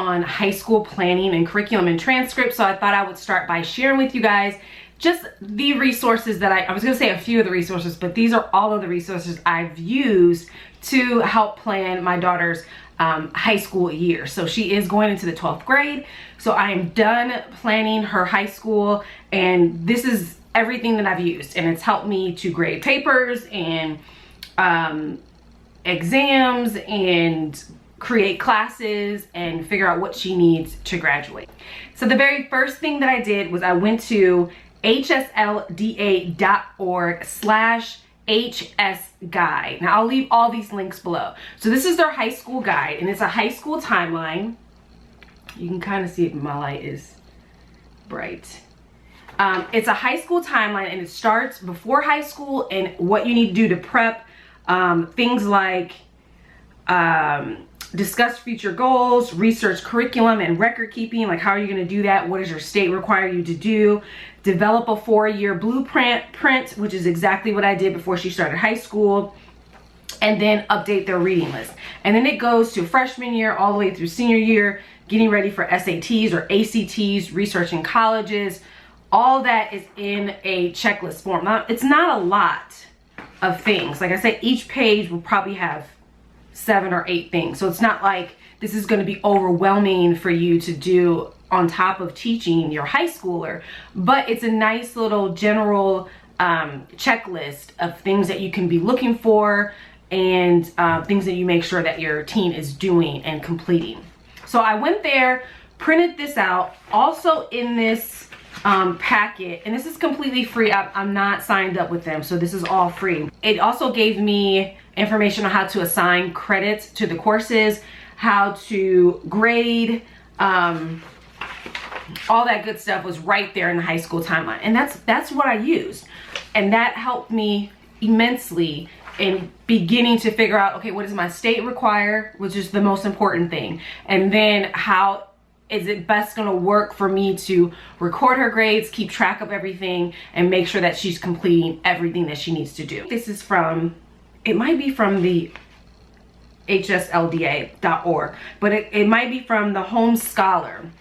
on high school planning and curriculum and transcript, so I thought I would start by sharing with you guys just the resources that I was gonna say a few of the resources, but these are all of the resources I've used to help plan my daughter's high school year. So she is going into the 12th grade. So I am done planning her high school, and this is everything that I've used, and it's helped me to grade papers and exams and create classes and figure out what she needs to graduate. So the very first thing that I did was I went to hslda.org/HS guide. Now I'll leave all these links below. So this is their high school guide, and it's a high school timeline. You can kind of see it, my light is bright. It's a high school timeline, and it starts before high school and what you need to do to prep. Things like discuss future goals, research curriculum and record keeping, like how are you going to do that? What does your state require you to do? Develop a 4-year blueprint, which is exactly what I did before she started high school, and then update their reading list. And then it goes to freshman year all the way through senior year, getting ready for SATs or ACTs, researching colleges. All that is in a checklist form. Now, it's not a lot of things. Like I said, each page will probably have 7 or 8 things. So it's not like this is going to be overwhelming for you to do on top of teaching your high schooler, but it's a nice little general checklist of things that you can be looking for and things that you make sure that your teen is doing and completing. So I went there, printed this out, also in this packet, and this is completely free. I'm not signed up with them, so this is all free. It also gave me information on how to assign credits to the courses, how to grade, all that good stuff was right there in the high school timeline. And that's what I used. And that helped me immensely in beginning to figure out, okay, what does my state require, which is the most important thing. And then how is it best gonna work for me to record her grades, keep track of everything, and make sure that she's completing everything that she needs to do. This is from, it might be from the hslda.org, but it might be from the Homeschool.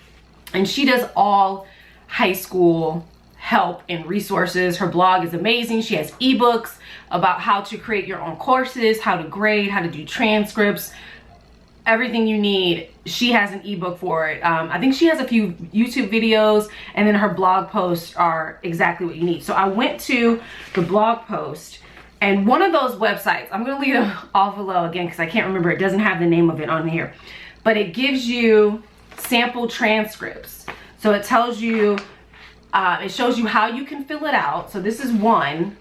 And she does all high school help and resources. Her blog is amazing. She has ebooks about how to create your own courses, how to grade, how to do transcripts, everything you need. She has an ebook for it. I think she has a few YouTube videos, and then her blog posts are exactly what you need. So I went to the blog post, and one of those websites, I'm gonna leave them all below again because I can't remember, it doesn't have the name of it on here, but it gives you sample transcripts. So it tells you, it shows you how you can fill it out. So this is one.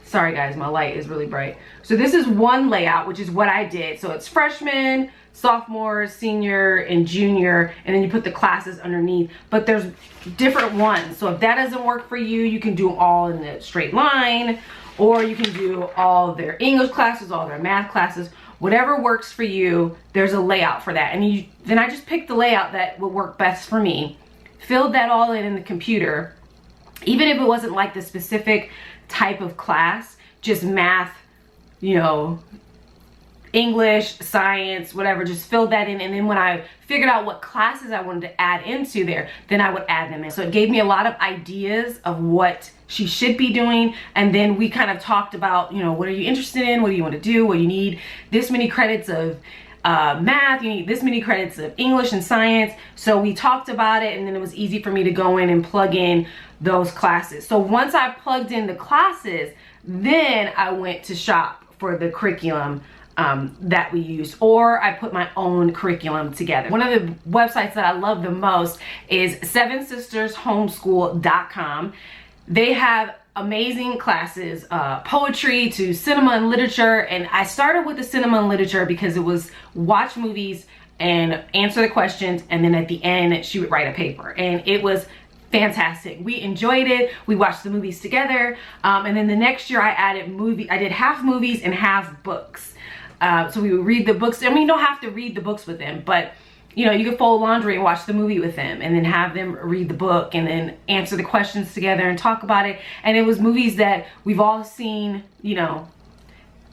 Sorry guys, my light is really bright. So this is one layout, which is what I did. So it's freshman, sophomore, senior, and junior, and then you put the classes underneath. But there's different ones. So if that doesn't work for you, you can do them all in a straight line, or you can do all their English classes, all their math classes. Whatever works for you, there's a layout for that. And then I just picked the layout that would work best for me, filled that all in the computer, even if it wasn't like the specific type of class, just math, you know, English, science, whatever, just filled that in. And then when I figured out what classes I wanted to add into there, then I would add them in. So it gave me a lot of ideas of what she should be doing. And then we kind of talked about, you know, what are you interested in? What do you want to do? Well, you need this many credits of math, you need this many credits of English and science. So we talked about it, and then it was easy for me to go in and plug in those classes. So once I plugged in the classes, then I went to shop for the curriculum that we use, or I put my own curriculum together. One of the websites that I love the most is 7sistershomeschool.com. They have amazing classes, poetry to cinema and literature, and I started with the cinema and literature because it was watch movies and answer the questions, and then at the end she would write a paper, and it was fantastic. We enjoyed it. We watched the movies together, and then the next year I did half movies and half books. So we would read the books. I mean, you don't have to read the books with them, but you know, you could fold laundry and watch the movie with them, and then have them read the book and then answer the questions together and talk about it. And it was movies that we've all seen, you know,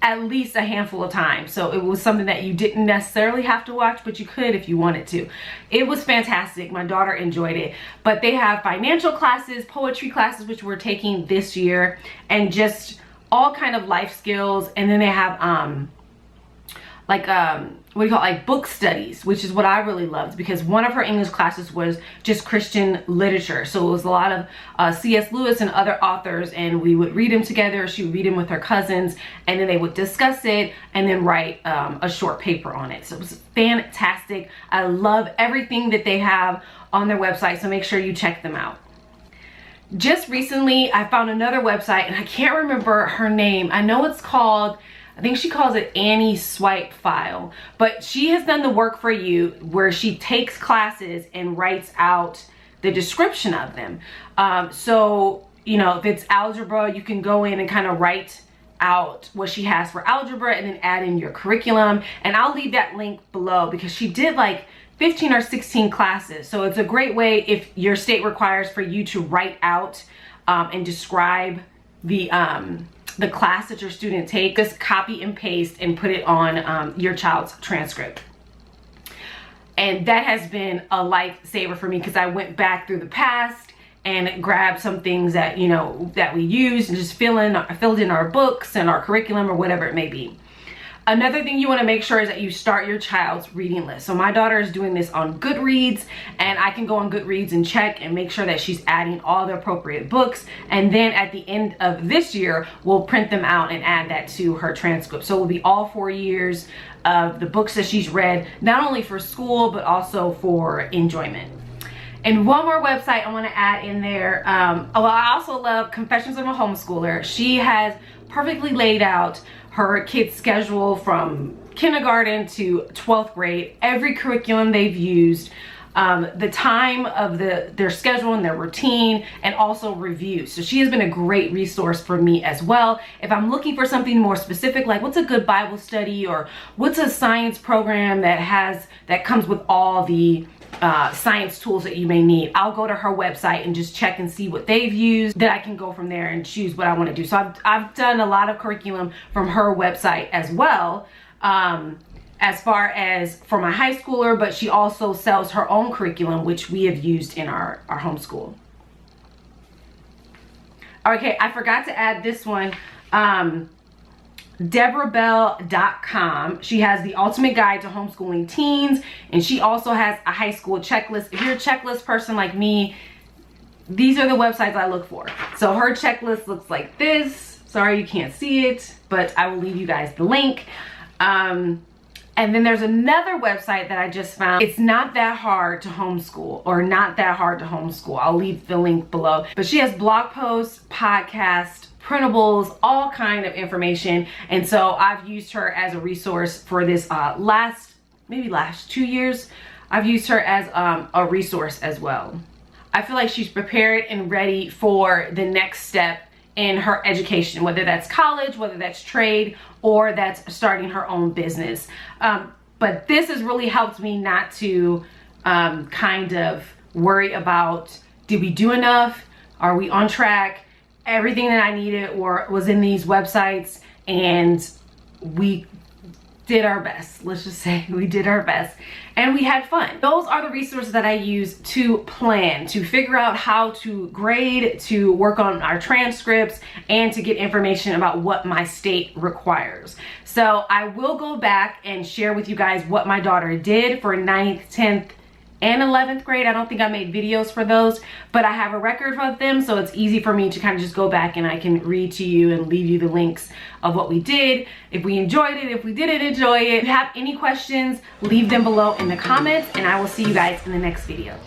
at least a handful of times. So it was something that you didn't necessarily have to watch, but you could if you wanted to. It was fantastic. My daughter enjoyed it. But they have financial classes, poetry classes, which we're taking this year, and just all kind of life skills. And then they have what do you call it, like book studies, which is what I really loved, because one of her English classes was just Christian literature. So it was a lot of C.S. Lewis and other authors, and we would read them together. She would read them with her cousins, and then they would discuss it and then write a short paper on it. So it was fantastic. I love everything that they have on their website, so make sure you check them out. Just recently, I found another website, and I can't remember her name. I know it's called, I think she calls it Annie Swipe File, but she has done the work for you where she takes classes and writes out the description of them. So, you know, if it's algebra, you can go in and kind of write out what she has for algebra and then add in your curriculum. And I'll leave that link below, because she did like 15 or 16 classes. So it's a great way, if your state requires for you to write out and describe the class that your student take, just copy and paste and put it on your child's transcript. And that has been a lifesaver for me, because I went back through the past and grabbed some things that, you know, that we used and just filled in our books and our curriculum or whatever it may be. Another thing you want to make sure is that you start your child's reading list. So my daughter is doing this on Goodreads, and I can go on Goodreads and check and make sure that she's adding all the appropriate books. And then at the end of this year, we'll print them out and add that to her transcript. So it will be all 4 years of the books that she's read, not only for school, but also for enjoyment. And one more website I want to add in there. Well, I also love Confessions of a Homeschooler. She has perfectly laid out her kids' schedule from kindergarten to 12th grade, every curriculum they've used, the time of their schedule and their routine, and also reviews. So she has been a great resource for me as well. If I'm looking for something more specific, like what's a good Bible study, or what's a science program that comes with all the science tools that you may need, I'll go to her website and just check and see what they've used. Then I can go from there and choose what I want to do. So I've done a lot of curriculum from her website as well, as far as for my high schooler, but she also sells her own curriculum, which we have used in our homeschool. Okay, I forgot to add this one. DeborahBell.com. She has the ultimate guide to homeschooling teens, and she also has a high school checklist. If you're a checklist person like me, these are the websites I look for. So her checklist looks like this. Sorry you can't see it, but I will leave you guys the link. And then there's another website that I just found. It's not that hard to homeschool, or not that hard to homeschool. I'll leave the link below. But she has blog posts, podcasts, printables, all kind of information. And so I've used her as a resource for this last 2 years. I've used her as a resource as well. I feel like she's prepared and ready for the next step in her education, whether that's college, whether that's trade, or that's starting her own business. But this has really helped me not to kind of worry about, did we do enough? Are we on track? Everything that I needed was in these websites, and we did our best. Let's just say we did our best, and we had fun. Those are the resources that I use to plan, to figure out how to grade, to work on our transcripts, and to get information about what my state requires. So I will go back and share with you guys what my daughter did for 9th, 10th, and 11th grade. I don't think I made videos for those, but I have a record of them, so it's easy for me to kind of just go back and I can read to you and leave you the links of what we did, if we enjoyed it, if we didn't enjoy it. If you have any questions, leave them below in the comments, and I will see you guys in the next video.